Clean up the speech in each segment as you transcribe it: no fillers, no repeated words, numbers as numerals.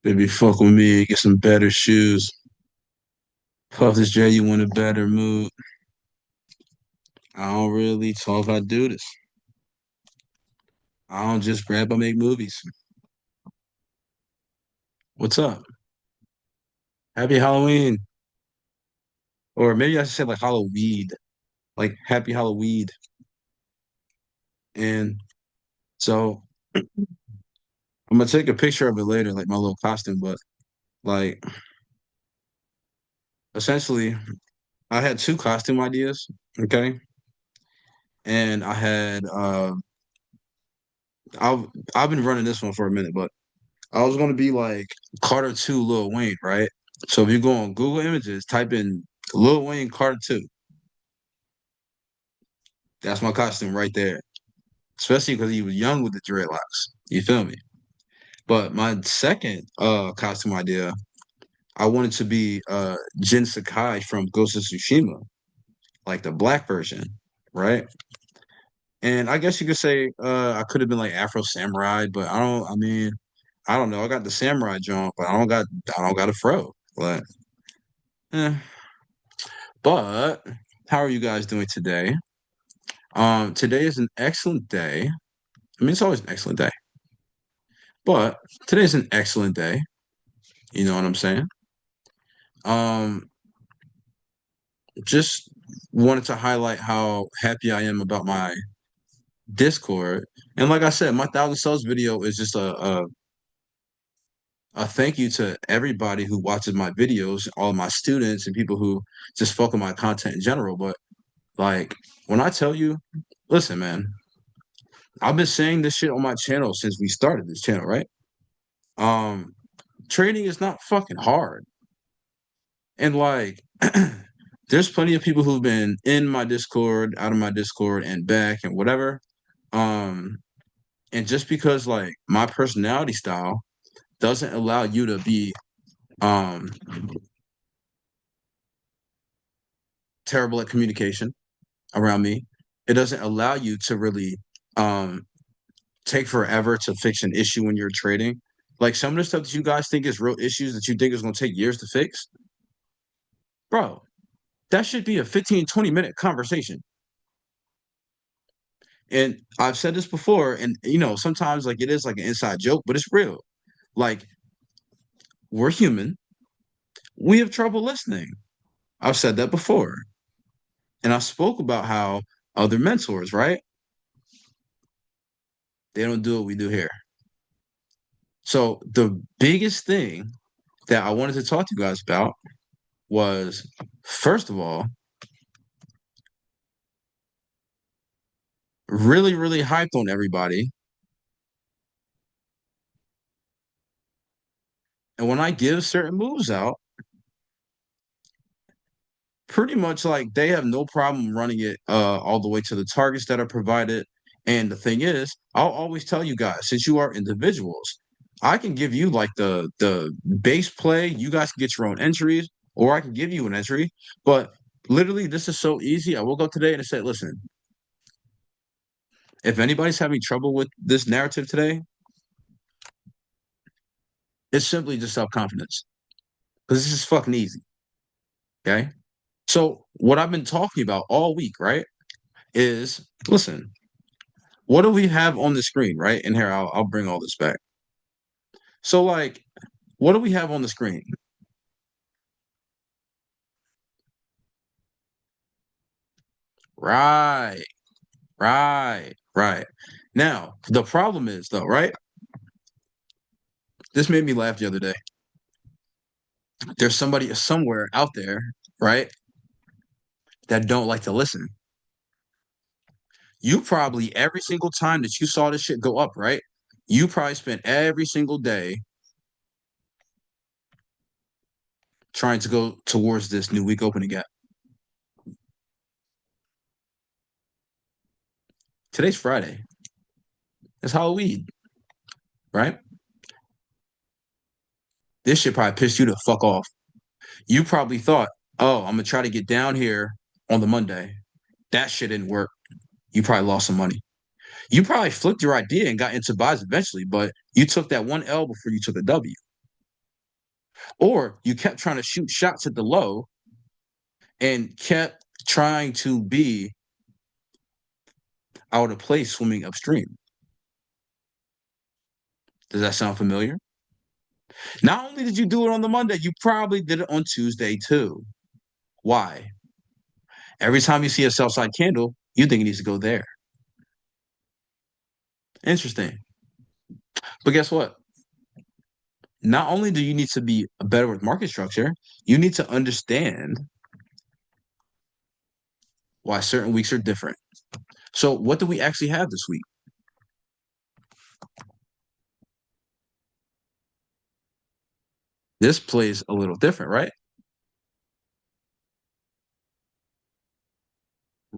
Baby, fuck with me, get some better shoes. Puff this J, you in a better mood. I don't really talk, I do this. I don't just rap, I make movies. What's up? Happy Halloween. Or maybe I should say like Hallowweed. Like happy Halloween. And so I'm gonna take a picture of it later, like my little costume, but like essentially I had two costume ideas, okay? And I had I've I've been running this one for a minute, but I was gonna be like Carter 2 Lil Wayne, right? So if you go on Google Images, type in Lil Wayne Carter 2. That's my costume right there. Especially because he was young with the dreadlocks. You feel me? But my second costume idea, I wanted to be Jin Sakai from Ghost of Tsushima, like the black version, right? And I guess you could say I could have been like Afro Samurai, but I mean, I don't know. I got the samurai jump, but I don't got a fro. Eh. But how are you guys doing today? Today is an excellent day. I mean, it's always an excellent day, but today's an excellent day. You know what I'm saying? Um, just wanted to highlight how happy I am about my Discord. And like I said, my 1,000 subs video is just a thank you to everybody who watches my videos, all my students and people who just fuck with my content in general. But like when I tell you, listen, man, I've been saying this shit on my channel since we started this channel, right? Um, Trading is not fucking hard. And like there's plenty of people who've been in my Discord, out of my Discord, and back and whatever. Um, and just because like my personality style doesn't allow you to be um terrible at communication around me, it doesn't allow you to really um take forever to fix an issue when you're trading. Like some of the stuff that you guys think is real issues that you think is gonna take years to fix, bro, that should be a 15, 20 minute conversation. And I've said this before, and you know, sometimes like it is like an inside joke, but it's real. Like we're human. We have trouble listening. I've said that before. And I spoke about how other mentors, right? They don't do what we do here. So the biggest thing that I wanted to talk to you guys about was, first of all, really, really hyped on everybody. And when I give certain moves out, pretty much like they have no problem running it all the way to the targets that are provided. And the thing is, I'll always tell you guys, since you are individuals, I can give you like the base play. You guys can get your own entries, or I can give you an entry. But literally, this is so easy. I woke up today and I said, listen, if anybody's having trouble with this narrative today, it's simply just self-confidence. Because this is fucking easy. Okay. So what I've been talking about all week, right, is listen, what do we have on the screen, right? And here, I'll bring all this back. So, like, what do we have on the screen? Right, right. Now, the problem is, though, right? This made me laugh the other day. There's somebody somewhere out there, right, that don't like to listen. You probably, every single time that you saw this shit go up, right? You probably spent every single day trying to go towards this new week opening gap. Today's Friday. It's Halloween, right? This shit probably pissed you the fuck off. You probably thought, oh, I'm gonna try to get down here on the Monday. That shit didn't work. You probably lost some money. You probably flipped your idea and got into buys eventually, but you took that one L before you took a W. Or you kept trying to shoot shots at the low and kept trying to be out of place swimming upstream. Does that sound familiar? Not only did you do it on the Monday, you probably did it on Tuesday too. Why? Every time you see a sell side candle, you think it needs to go there. Interesting. But guess what? Not only do you need to be better with market structure, you need to understand why certain weeks are different. So, what do we actually have this week? This plays a little different, right?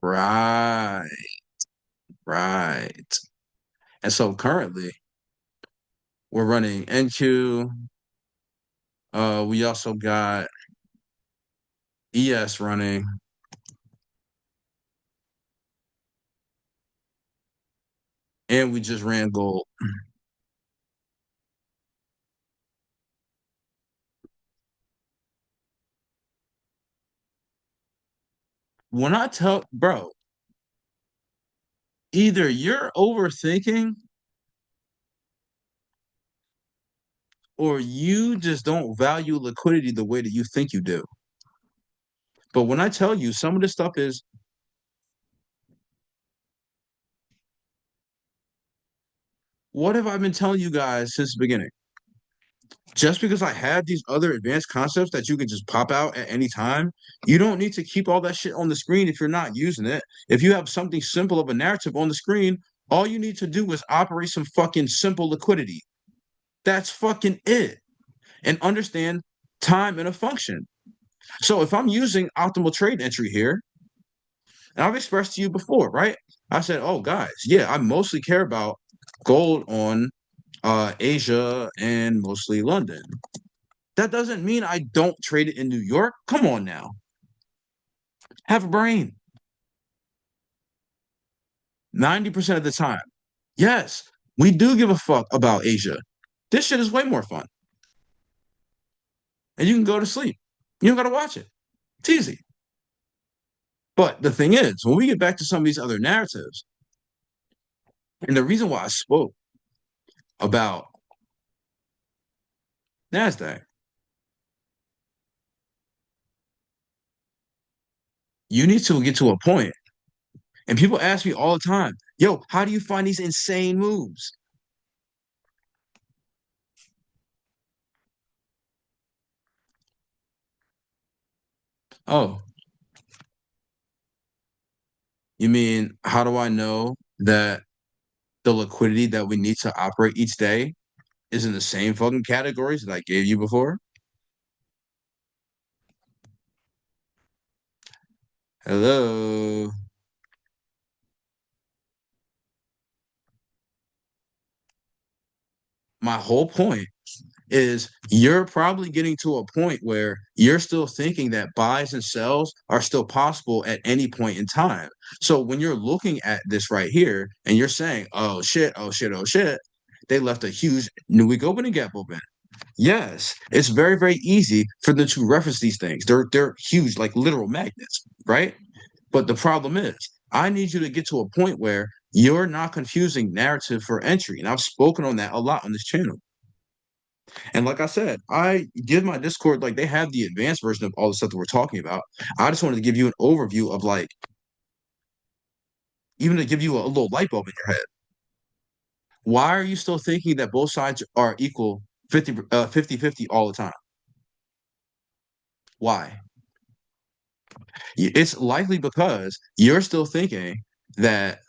Right, right. And so currently we're running NQ. We also got ES running, and we just ran gold. When I tell, bro, either you're overthinking or you just don't value liquidity the way that you think you do. But when I tell you some of this stuff is, what have I been telling you guys since the beginning? Just because I have these other advanced concepts that you can just pop out at any time, you don't need to keep all that shit on the screen if you're not using it. If you have something simple of a narrative on the screen, all you need to do is operate some fucking simple liquidity. That's fucking it. And understand time and a function. So if I'm using optimal trade entry here, and I've expressed to you before, right? I said, oh guys, yeah, I mostly care about gold on Asia and mostly London. That doesn't mean I don't trade it in New York. Come on now. Have a brain. 90% of the time. Yes, we do give a fuck about Asia. This shit is way more fun. And you can go to sleep. You don't got to watch it. It's easy. But the thing is, when we get back to some of these other narratives, and the reason why I spoke about NASDAQ, you need to get to a point. And people ask me all the time, yo, how do you find these insane moves? Oh, you mean, how do I know that the liquidity that we need to operate each day is in the same fucking categories that I gave you before? Hello. My whole point is you're probably getting to a point where you're still thinking that buys and sells are still possible at any point in time. So when you're looking at this right here and you're saying, oh shit, oh shit, oh shit, they left a huge new week opening gap open. Yes, it's very, very easy for them to reference these things. They're huge, like literal magnets, right? But the problem is, I need you to get to a point where you're not confusing narrative for entry. And I've spoken on that a lot on this channel. And like I said, I give my Discord, like they have the advanced version of all the stuff that we're talking about. I just wanted to give you an overview of like, even to give you a little light bulb in your head. Why are you still thinking that both sides are equal 50 all the time? Why? It's likely because you're still thinking that,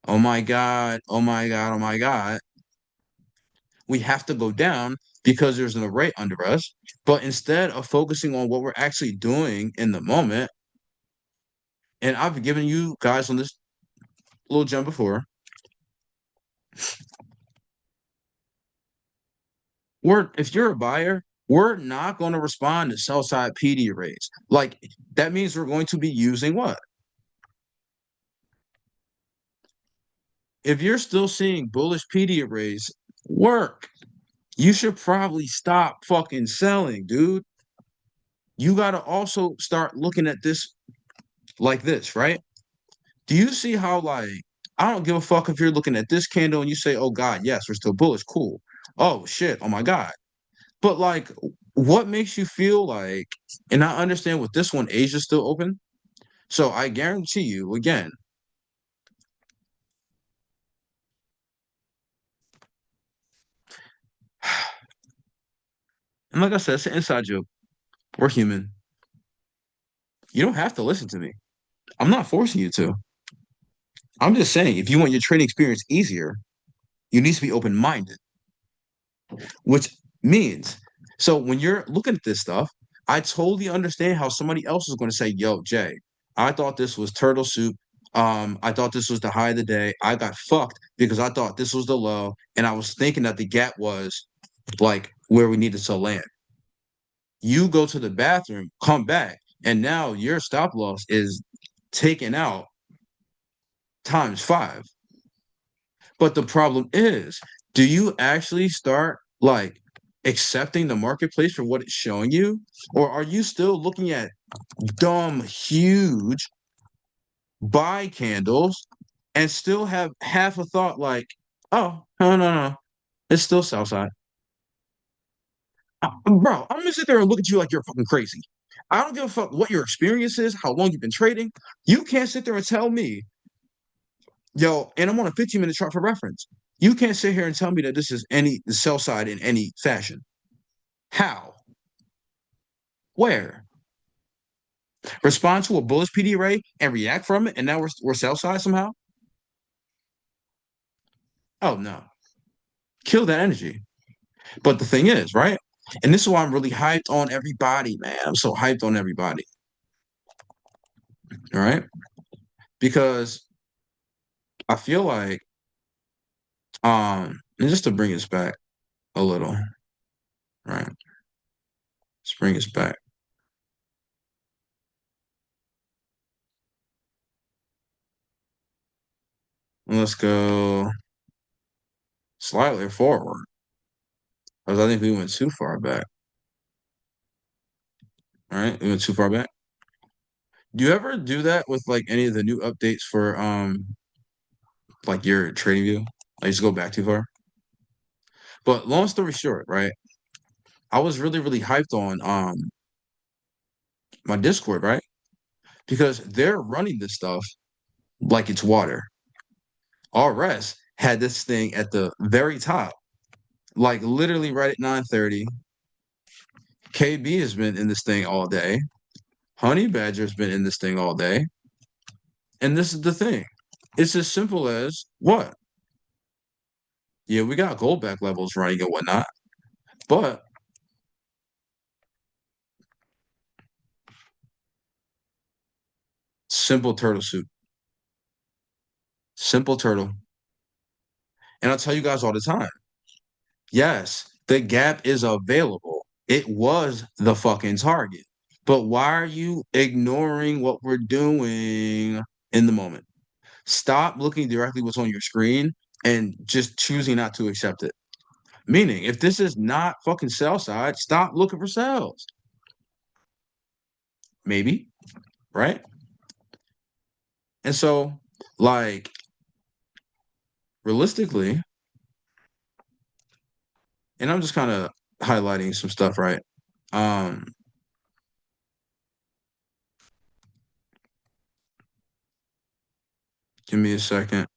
oh my God, oh my God, oh my God, we have to go down because there's an array under us. But instead of focusing on what we're actually doing in the moment, and I've given you guys on this little jump before, if you're a buyer, we're not going to respond to sell side PD arrays. Like that means we're going to be using what? If you're still seeing bullish PD arrays work, you should probably stop fucking selling, dude. You got to also start looking at this like this, right? Do you see how, like, I don't give a fuck if you're looking at this candle and you say, oh God, yes, we're still bullish, cool. Oh shit, oh my God. But like, what makes you feel like, and I understand with this one, Asia's still open. So I guarantee you, again, and like I said, it's an inside joke. We're human. You don't have to listen to me. I'm not forcing you to. I'm just saying, if you want your trading experience easier, you need to be open-minded, which means, so when you're looking at this stuff, I totally understand how somebody else is going to say, yo, Jay, I thought this was turtle soup. I thought this was the high of the day. I got fucked because I thought this was the low, and I was thinking that the gap was like where we needed to land. You go to the bathroom, come back, and now your stop loss is taken out times five. But the problem is, do you actually start like accepting the marketplace for what it's showing you? Or are you still looking at dumb, huge buy candles and still have half a thought like, oh, no, no, no, it's still Southside. Bro, I'm gonna sit there and look at you like you're fucking crazy. I don't give a fuck what your experience is, how long you've been trading. You can't sit there and tell me, yo, and I'm on a 15-minute chart for reference. You can't sit here and tell me that this is any the sell side in any fashion. How? Where? Respond to a bullish PD array and react from it, and now we're sell side somehow? Oh no. Kill that energy. But the thing is, right? And this is why I'm really hyped on everybody, man. I'm so hyped on everybody. All right. Because I feel like and just to bring us back a little, right? Let's bring us back. Let's go slightly forward. Because I think we went too far back. All right. We went too far back. Do you ever do that with like any of the new updates for like your trading view? I just go back too far. But long story short, right? I was really, really hyped on my Discord, right? Because they're running this stuff like it's water. RS had this thing at the very top, like literally right at 9:30. KB has been in this thing all day. Honey Badger's been in this thing all day. And this is the thing. It's as simple as what? Yeah, we got gold back levels running and whatnot, but simple turtle soup. Simple turtle. And I'll tell you guys all the time. Yes, the gap is available. It was the fucking target. But why are you ignoring what we're doing in the moment? Stop looking directly what's on your screen and just choosing not to accept it. Meaning, if this is not fucking sell side, stop looking for sales. Maybe, right? And so, like, realistically, and I'm just kind of highlighting some stuff, right? Um, Give me a second.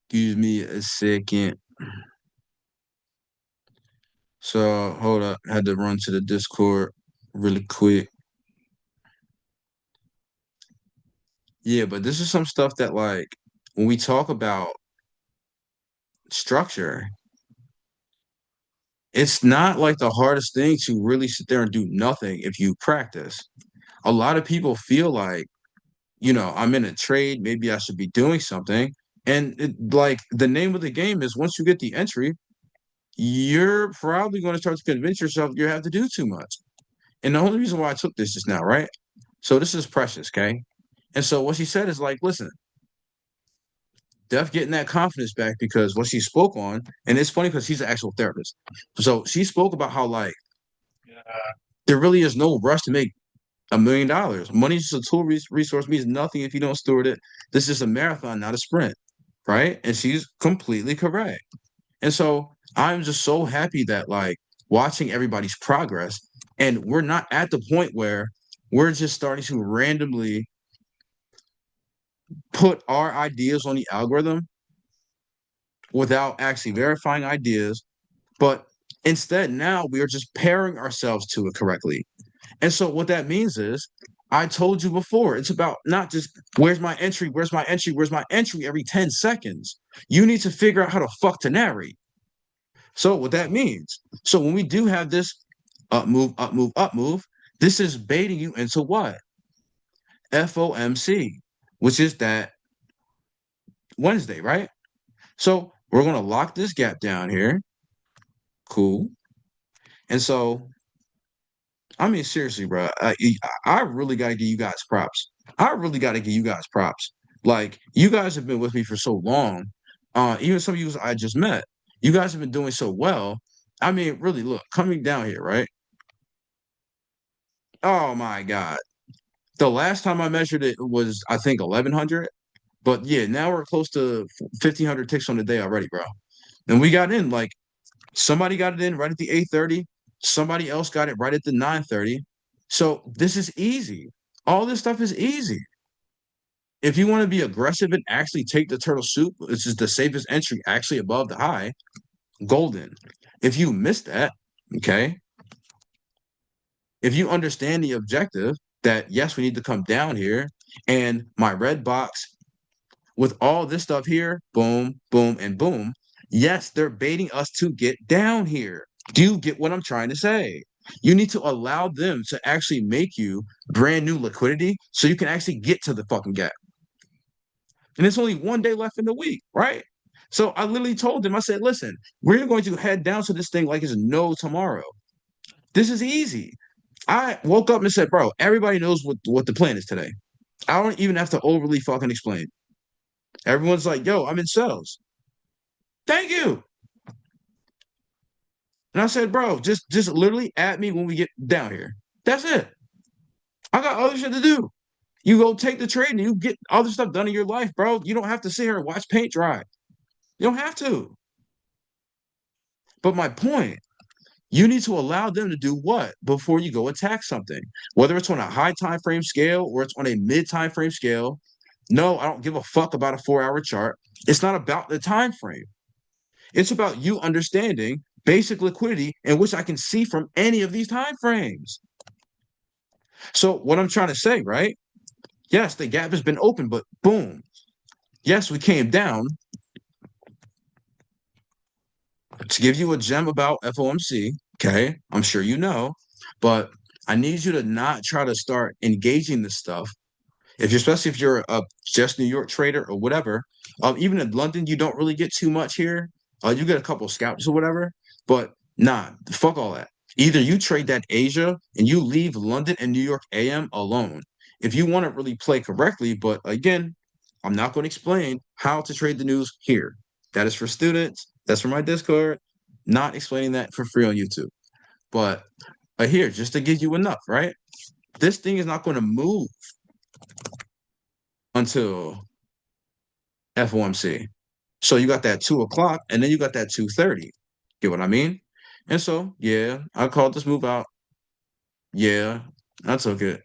Give me a second. So hold up, had to run to the Discord really quick. Yeah, but this is some stuff that like when we talk about structure, it's not like the hardest thing to really sit there and do nothing if you practice. A lot of people feel like, I'm in a trade, maybe I should be doing something. And like the name of the game is once you get the entry, you're probably going to start to convince yourself you have to do too much. And the only reason why I took this just now, right? So this is Precious, okay? And so what she said is like, listen, Def getting that confidence back because what she spoke on, and it's funny because she's an actual therapist. So she spoke about how like there really is no rush to make $1 million. Money is just a tool resource means nothing if you don't steward it. This is a marathon, not a sprint, right? And she's completely correct. And so I'm just so happy that like watching everybody's progress, and we're not at the point where we're just starting to randomly put our ideas on the algorithm without actually verifying ideas, but instead now we are just pairing ourselves to it correctly. And so what that means is, I told you before, it's about not just where's my entry, where's my entry, where's my entry every 10 seconds. You need to figure out how to fuck to narrate. So what that means, so when we do have this up move, up move, up move, this is baiting you into what? FOMC, which is that Wednesday, right? So we're gonna lock this gap down here. Cool. And so I mean, seriously, bro, I really got to give you guys props. I really got to give you guys props. Like, you guys have been with me for so long. Even some of you I just met, you guys have been doing so well. I mean, really, look, coming down here, right? Oh my God. The last time I measured it was, I think, 1100. But yeah, now we're close to 1500 ticks on the day already, bro. And we got in like somebody got it in right at the 8:30. Somebody else got it right at the 9:30. So this is easy. All this stuff is easy. If you want to be aggressive and actually take the turtle soup, which is the safest entry, actually above the high, golden. If you miss that, okay, if you understand the objective that yes, we need to come down here, and my red box with all this stuff here, boom, boom, and boom. Yes, they're baiting us to get down here. Do you get what I'm trying to say? You need to allow them to actually make you brand new liquidity so you can actually get to the fucking gap. And it's only one day left in the week, right? So I literally told them, I said, listen, we're going to head down to this thing like it's no tomorrow. This is easy. I woke up and said, bro, everybody knows what the plan is today. I don't even have to overly fucking explain. Everyone's like, yo, I'm in sales. Thank you. And I said, bro, just literally at me when we get down here. That's it. I got other shit to do. You go take the trade and you get other stuff done in your life, bro. You don't have to sit here and watch paint dry. You don't have to. But my point, you need to allow them to do what before you go attack something, whether it's on a high time frame scale or it's on a mid time frame scale. No, I don't give a fuck about a 4 hour chart. It's not about the time frame. It's about you understanding basic liquidity in which I can see from any of these time frames. So what I'm trying to say, right? Yes, the gap has been open, but boom. Yes, we came down. To give you a gem about FOMC, okay, I'm sure you know, but I need you to not try to start engaging this stuff. If you're, especially if you're a just New York trader or whatever, even in London, you don't really get too much here. You get a couple scalps or whatever, but nah, fuck all that. Either you trade that Asia and you leave London and New York AM alone. If you want to really play correctly, but again, I'm not going to explain how to trade the news here. That is for students. That's for my Discord. Not explaining that for free on YouTube. But here, just to give you enough, right? This thing is not going to move until FOMC. So you got that 2 o'clock and then you got that 2:30. Get what I mean? And so, yeah, I called this move out. Yeah, I took it.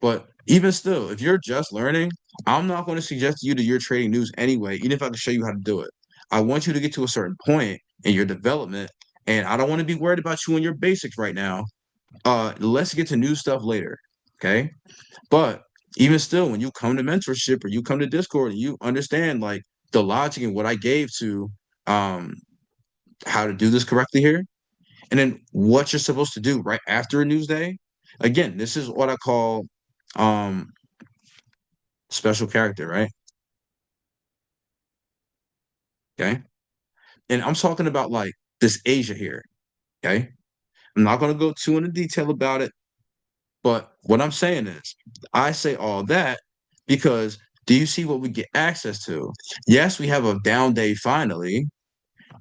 But even still, if you're just learning, I'm not going to suggest to you that you're trading news anyway, even if I can show you how to do it. I want you to get to a certain point in your development, and I don't want to be worried about you and your basics right now. Let's get to new stuff later. Okay. But even still, when you come to mentorship or you come to Discord and you understand like the logic and what I gave to um how to do this correctly here, and then what you're supposed to do right after a news day. Again, this is what I call um special character, right? Okay. And I'm talking about like this Asia here. Okay. I'm not going to go too into detail about it, but what I'm saying is I say all that because Do you see what we get access to? Yes, we have a down day finally,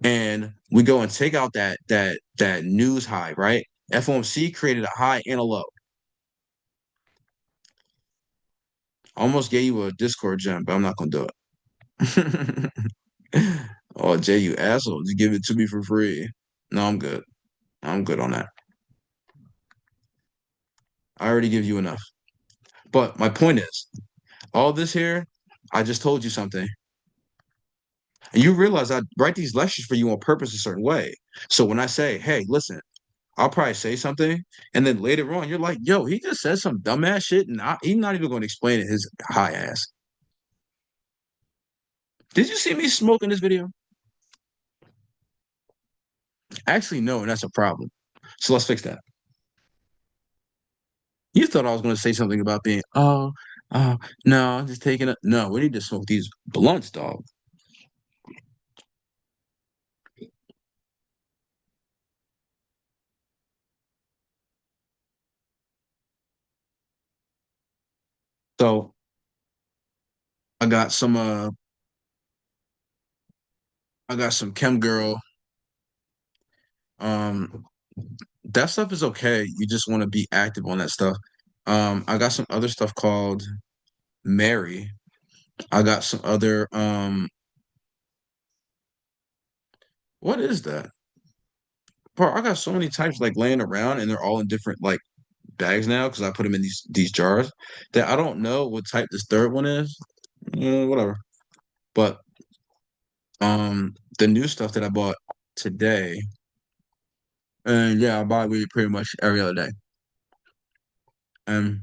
and we go and take out that news high, right? FOMC created a high and a low. Almost gave you a Discord gem, but I'm not gonna do it. Oh, Jay, you asshole. Just give it to me for free. No, I'm good. I'm good on that. I already give you enough. But my point is, all this here, I just told you something. And you realize I write these lectures for you on purpose a certain way. So when I say, hey, listen, I'll probably say something, and then later on, you're like, yo, he just said some dumbass shit, and he's not even going to explain it his high ass. Did you see me smoking this video? Actually, no, and that's a problem. So let's fix that. You thought I was going to say something about being, oh, no, I'm just taking it. No, we need to smoke these blunts, dog. So I got some, uh, I got some Chem Girl. Um, that stuff is okay. You just want to be active on that stuff. I got some other stuff called Mary. I got some other, what is that? Bro, I got so many types like laying around and they're all in different like bags now because I put them in these jars that I don't know what type this third one is. Whatever. But the new stuff that I bought today, and yeah, I buy weed pretty much every other day. And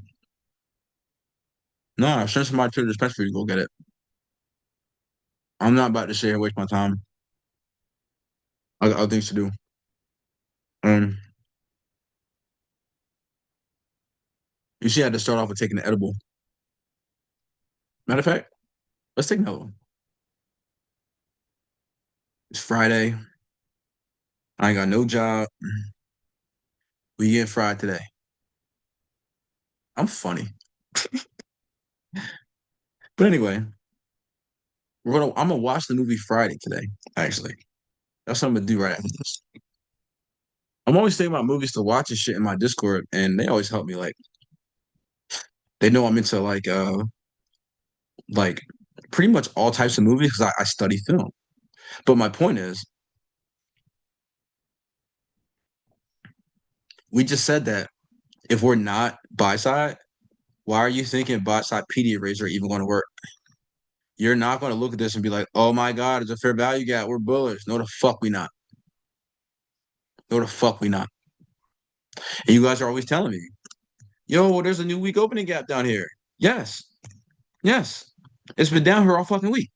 no, I send somebody to the dispensary to go get it. I'm not about to sit here and waste my time. I got other things to do. Um, you see, I had to start off with taking the edible. Matter of fact, let's take another one. It's Friday. I ain't got no job. We getting fried today. I'm funny. But anyway, I'm gonna watch the movie Friday today, actually. That's what I'm gonna do right after this. I'm always thinking about movies to watch and shit in my Discord, and they always help me. Like they know I'm into like pretty much all types of movies because I study film. But my point is, we just said that if we're not buy side, why are you thinking buy side PD eraser even going to work? You're not going to look at this and be like, oh my God, it's a fair value gap. We're bullish. No, the fuck we not. No, the fuck we not. And you guys are always telling me, yo, well, there's a new week opening gap down here. Yes. Yes. It's been down here all fucking week.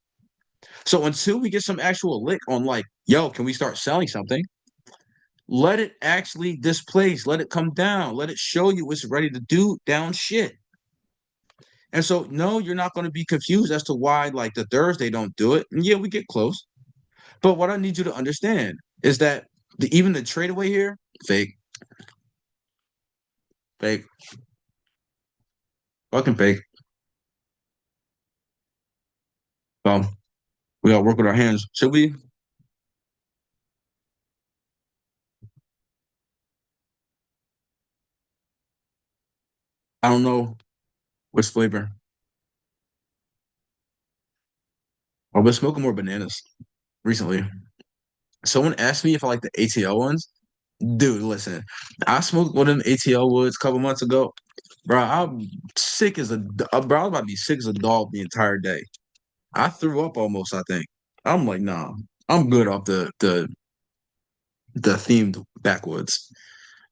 So until we get some actual lick on like, yo, can we start selling something? Let it actually displace, let it come down, let it show you it's ready to do down shit. And so, no, you're not going to be confused as to why, like, the Thursday don't do it. And yeah, we get close. But what I need you to understand is that even the trade away here, fake, fake, fucking fake. So we got to work with our hands. Should we? I don't know which flavor. I've been smoking more bananas recently. Someone asked me if I like the ATL ones. Dude, listen, I smoked one of them ATL woods a couple months ago. Bro, I'm sick as bro, I was about to be sick as a dog the entire day. I threw up almost, I think. I'm like, nah, I'm good off the themed backwoods.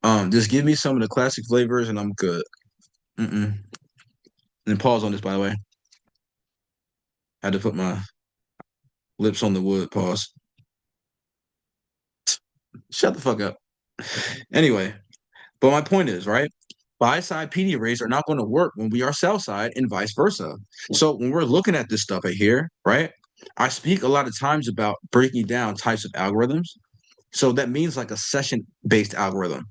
Just give me some of the classic flavors and I'm good. Mm-mm. And pause on this, by the way. I had to put my lips on the wood. Pause. Shut the fuck up. Anyway, but my point is, right? Buy side PD arrays are not going to work when we are sell side and vice versa. So when we're looking at this stuff right here, right? I speak a lot of times about breaking down types of algorithms. So that means like a session based algorithm,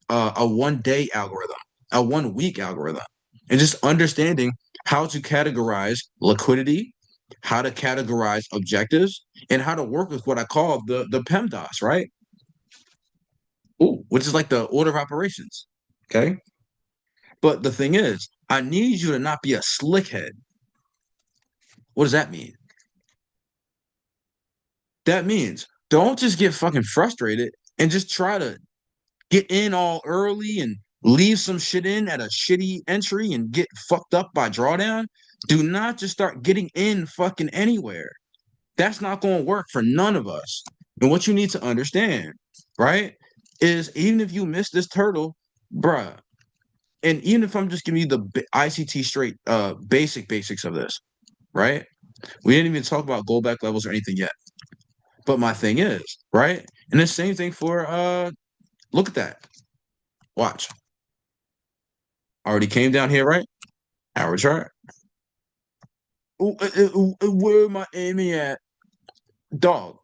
a 1 day algorithm, a 1 week algorithm, and just understanding. how to categorize liquidity, how to categorize objectives, and how to work with what I call the PEMDAS, right? Ooh, which is like the order of operations. Okay. But the thing is, I need you to not be a slickhead. What does that mean? That means don't just get fucking frustrated and just try to get in all early and leave some shit in at a shitty entry and get fucked up by drawdown. Do not just start getting in fucking anywhere. That's not going to work for none of us. And what you need to understand, right, is even if you miss this turtle, bruh, and even if I'm just giving you the ICT straight basics of this, right? We didn't even talk about gold back levels or anything yet. But my thing is, right? And the same thing for look at that. Watch. Already came down here, right? Our chart. Where am I aiming at? Dog.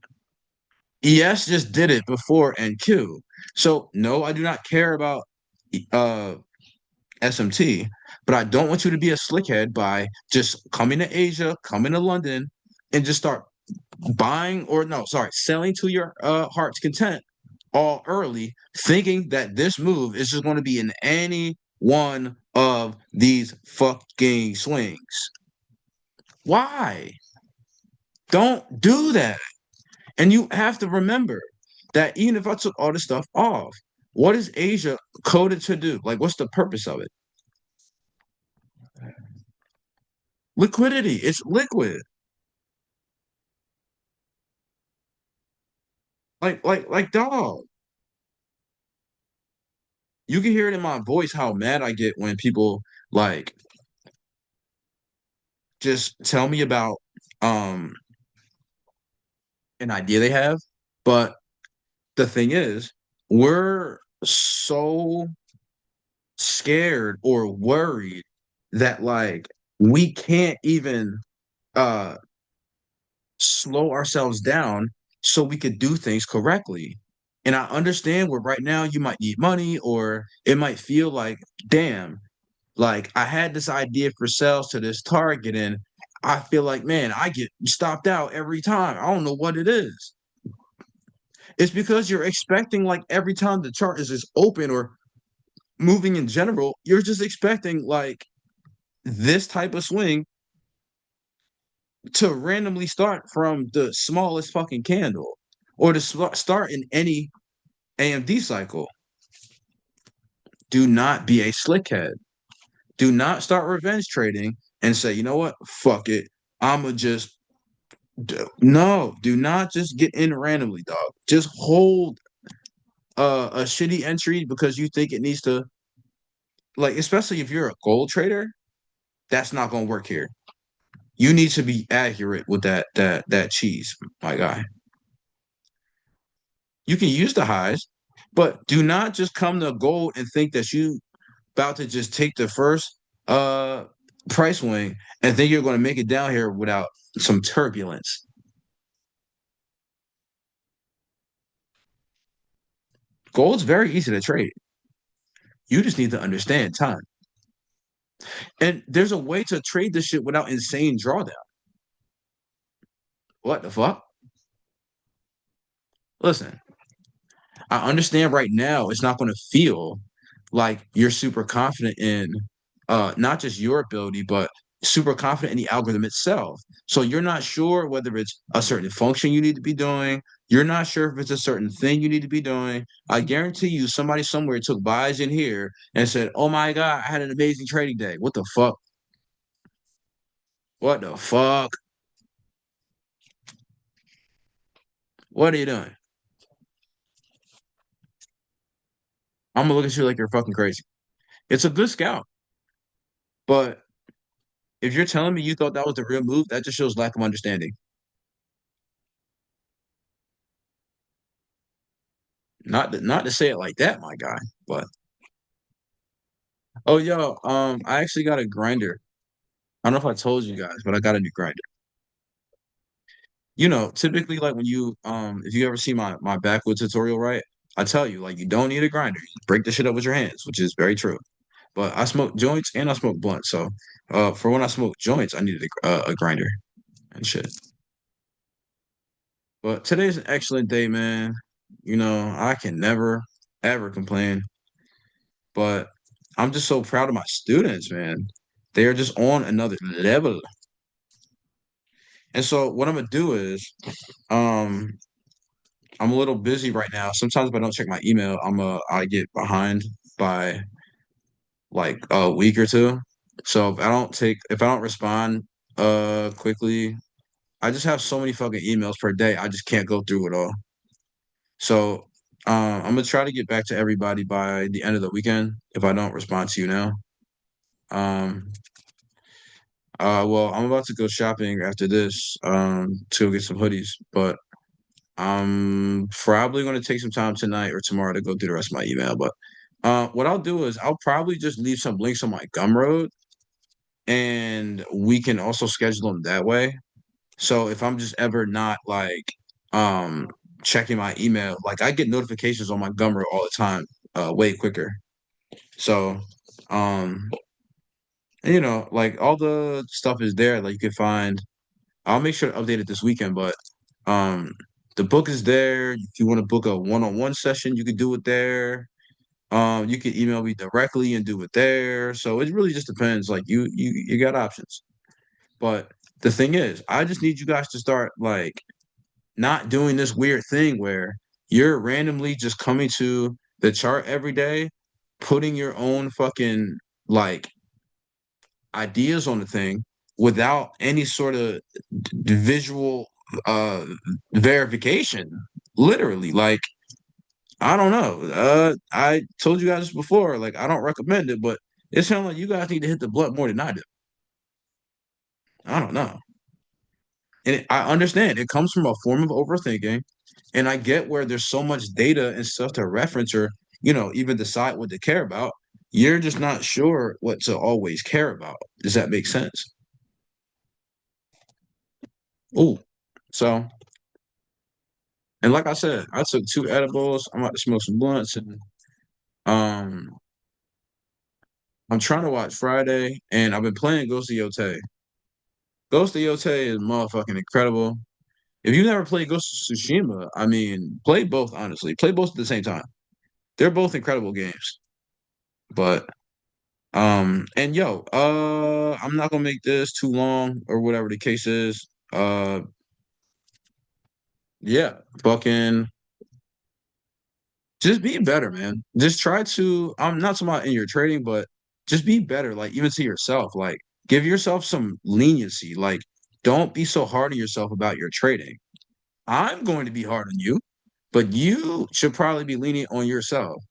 ES just did it before NQ. So no, I do not care about uh SMT, but I don't want you to be a slickhead by just coming to Asia, coming to London, and just start buying or no, sorry, selling to your heart's content all early, thinking that this move is just going to be in any one of these fucking swings. Why? Don't do that. And you have to remember that even if I took all this stuff off, what is Asia coded to do? Like, what's the purpose of it? Liquidity. It's liquid. Dog. You can hear it in my voice how mad I get when people like just tell me about um an idea they have. But the thing is, we're so scared or worried that like we can't even uh slow ourselves down so we could do things correctly. And I understand where right now you might need money or it might feel like, damn, like I had this idea for sales to this target and I feel like, man, I get stopped out every time. I don't know what it is. It's because you're expecting like every time the chart is just open or moving in general, you're just expecting like this type of swing to randomly start from the smallest fucking candle or to start in any AMD cycle. Do not be a slickhead. Do not start revenge trading and say, you know what? Fuck it. I'ma just no, do not just get in randomly, dog. Just hold a shitty entry because you think it needs to like, especially if you're a gold trader, that's not gonna work here. You need to be accurate with that cheese, my guy. You can use the highs, but do not just come to gold and think that you about to just take the first price swing and think you're going to make it down here without some turbulence. Gold's very easy to trade. You just need to understand time. And there's a way to trade this shit without insane drawdown. What the fuck? Listen, I understand right now it's not going to feel like you're super confident in not just your ability, but super confident in the algorithm itself. So you're not sure whether it's a certain function you need to be doing. You're not sure if it's a certain thing you need to be doing. I guarantee you, somebody somewhere took buys in here and said, "Oh my God, I had an amazing trading day." What the fuck? What the fuck? What are you doing? I'm gonna look at you like you're fucking crazy. It's a good scout, but if you're telling me you thought that was the real move, that just shows lack of understanding. Not to say it like that, my guy. But oh yo, I actually got a grinder. I don't know if I told you guys, but I got a new grinder. Typically like when you if you ever see my backwood tutorial, right? I tell you, like you don't need a grinder. You break the shit up with your hands, which is very true. But I smoke joints and I smoke blunts. So for when I smoke joints, I needed a grinder and shit. But today's an excellent day, man. You know, I can never ever complain. But I'm just so proud of my students, man. They are just on another level. And so what I'm gonna do is, um, I'm a little busy right now. Sometimes if I don't check my email, I get behind by like a week or two. So if I don't respond quickly, I just have so many fucking emails per day. I just can't go through it all. So I'm gonna try to get back to everybody by the end of the weekend if I don't respond to you now. Um well, I'm about to go shopping after this to go get some hoodies, but I'm probably going to take some time tonight or tomorrow to go through the rest of my email. But what I'll do is I'll probably just leave some links on my Gumroad, and we can also schedule them that way. So if I'm just ever not like um checking my email, like I get notifications on my Gumroad all the time, way quicker. So um and, you know, like all the stuff is there that you can find. I'll make sure to update it this weekend, but um the book is there. If you want to book a one-on-one session, you can do it there. You can email me directly and do it there. So it really just depends. Like you got options. But the thing is, I just need you guys to start like not doing this weird thing where you're randomly just coming to the chart every day, putting your own fucking like ideas on the thing without any sort of visual uh verification. Literally, like I don't know. I told you guys before, like I don't recommend it, but it sounds like you guys need to hit the blunt more than I do. I don't know. And I understand it comes from a form of overthinking, and I get where there's so much data and stuff to reference or, you know, even decide what to care about. You're just not sure what to always care about. Does that make sense? Oh, so and like I said, I took two edibles. I'm about to smoke some blunts, and um, I'm trying to watch Friday, and I've been playing Ghost of Yotei. Ghost of Yotei is motherfucking incredible. If you've never played Ghost of Tsushima, I mean, play both, honestly. Play both at the same time. They're both incredible games. But and yo, I'm not gonna make this too long or whatever the case is. Yeah, fucking just be better, man. Just try to, I'm not talking about in your trading, but just be better, like even to yourself. Like give yourself some leniency. Like don't be so hard on yourself about your trading. I'm going to be hard on you, but you should probably be lenient on yourself.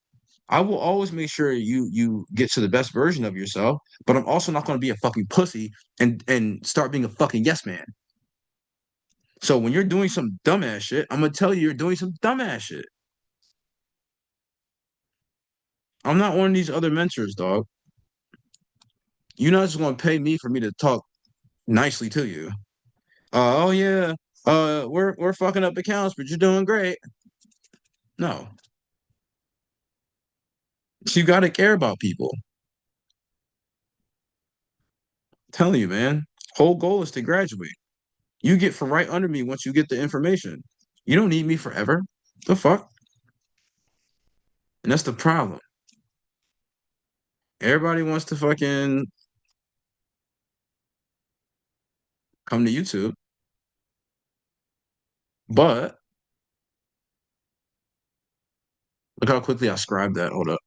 I will always make sure you get to the best version of yourself, but I'm also not going to be a fucking pussy and start being a fucking yes man. So when you're doing some dumbass shit, I'm gonna tell you you're doing some dumbass shit. I'm not one of these other mentors, dog. You're not just gonna pay me for me to talk nicely to you. Oh yeah, we're fucking up accounts, but you're doing great. No, you got to care about people. I'm telling you, man. Whole goal is to graduate. You get from right under me once you get the information. You don't need me forever. The fuck? And that's the problem. Everybody wants to fucking come to YouTube, but look how quickly I scribed that. Hold up.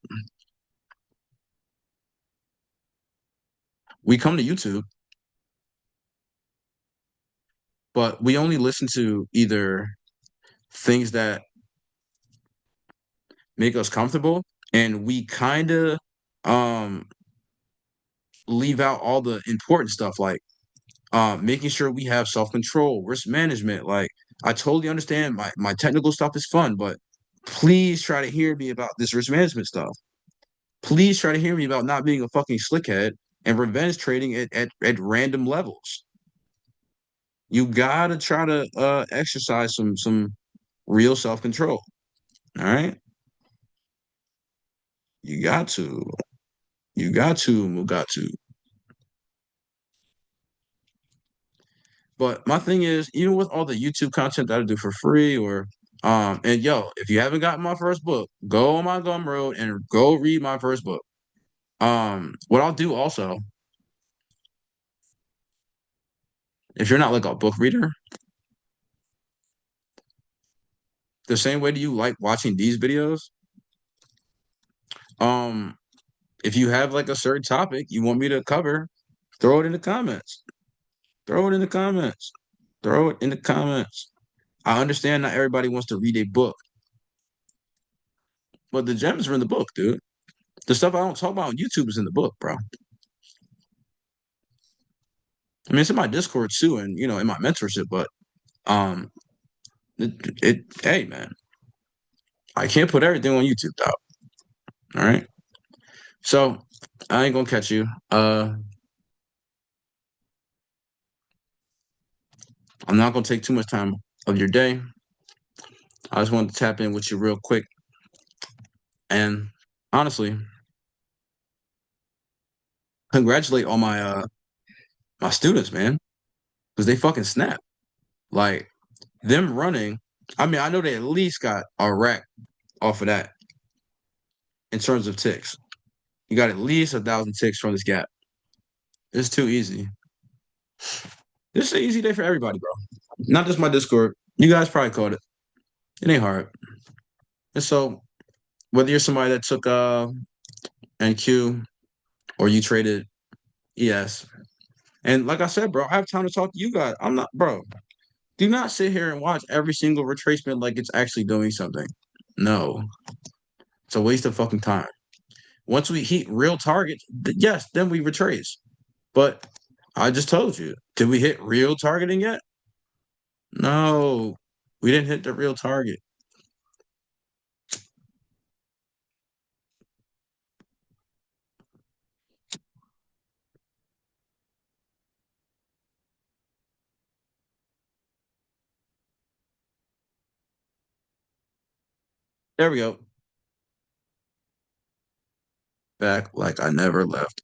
We come to YouTube, but we only listen to either things that make us comfortable, and we kind of um leave out all the important stuff like making sure we have self-control, risk management. Like I totally understand my technical stuff is fun, but please try to hear me about this risk management stuff. Please try to hear me about not being a fucking slickhead and revenge trading at random levels. You gotta try to exercise some real self-control. All right. You got to. You got to, you got to. But my thing is, even with all the YouTube content that I do for free, or and yo, if you haven't gotten my first book, go on my Gumroad and go read my first book. What I'll do also, if you're not like a book reader, the same way do you like watching these videos, um, if you have like a certain topic you want me to cover, throw it in the comments. Throw it in the comments. Throw it in the comments. I understand not everybody wants to read a book, but the gems are in the book, dude. The stuff I don't talk about on YouTube is in the book, bro. I mean, it's in my Discord too, and in my mentorship. But um, hey, man, I can't put everything on YouTube, though. All right, so I ain't gonna catch you. I'm not gonna take too much time of your day. I just wanted to tap in with you real quick, and honestly, congratulate all my students, man, because they fucking snap. Like them running. I mean, I know they at least got a rack off of that in terms of ticks. You got at least 1,000 ticks from this gap. It's too easy. This is an easy day for everybody, bro. Not just my Discord. You guys probably caught it. It ain't hard. And so whether you're somebody that took NQ or you traded ES, and like I said, bro, I have time to talk to you guys. I'm not, bro. Do not sit here and watch every single retracement like it's actually doing something. No, it's a waste of fucking time. Once we hit real targets, yes, then we retrace. But I just told you, did we hit real targeting yet? No, we didn't hit the real target. There we go. Back like I never left.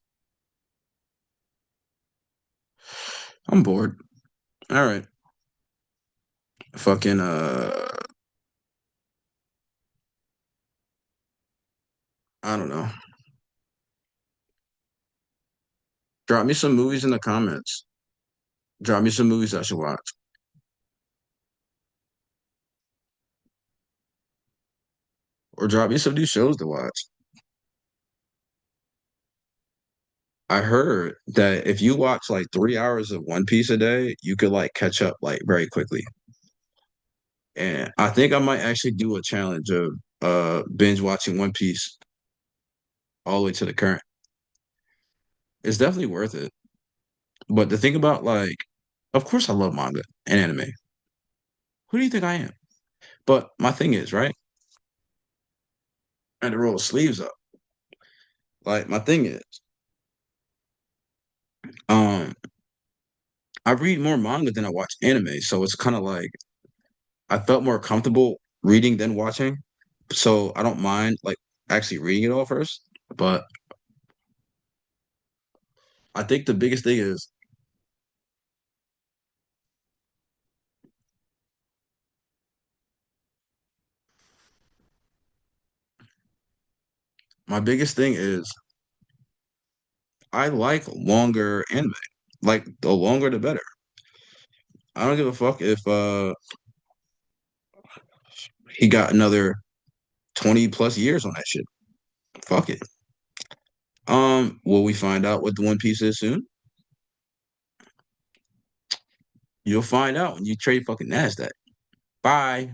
I'm bored. All right. Fucking I don't know. Drop me some movies in the comments. Drop me some movies I should watch. Or drop me some new shows to watch. I heard that if you watch like 3 hours of One Piece a day, you could like catch up like very quickly. And I think I might actually do a challenge of binge watching One Piece all the way to the current. It's definitely worth it. But the thing about like, of course I love manga and anime. Who do you think I am? But my thing is, right? I had to roll sleeves up. Like my thing is, um, I read more manga than I watch anime, so it's kind of like I felt more comfortable reading than watching. So I don't mind like actually reading it all first. But I think the biggest thing is my biggest thing is I like longer anime. Like the longer the better. I don't give a fuck if he got another 20 plus years on that shit. Fuck it. Will we find out what the One Piece is soon? You'll find out when you trade fucking NASDAQ. Bye.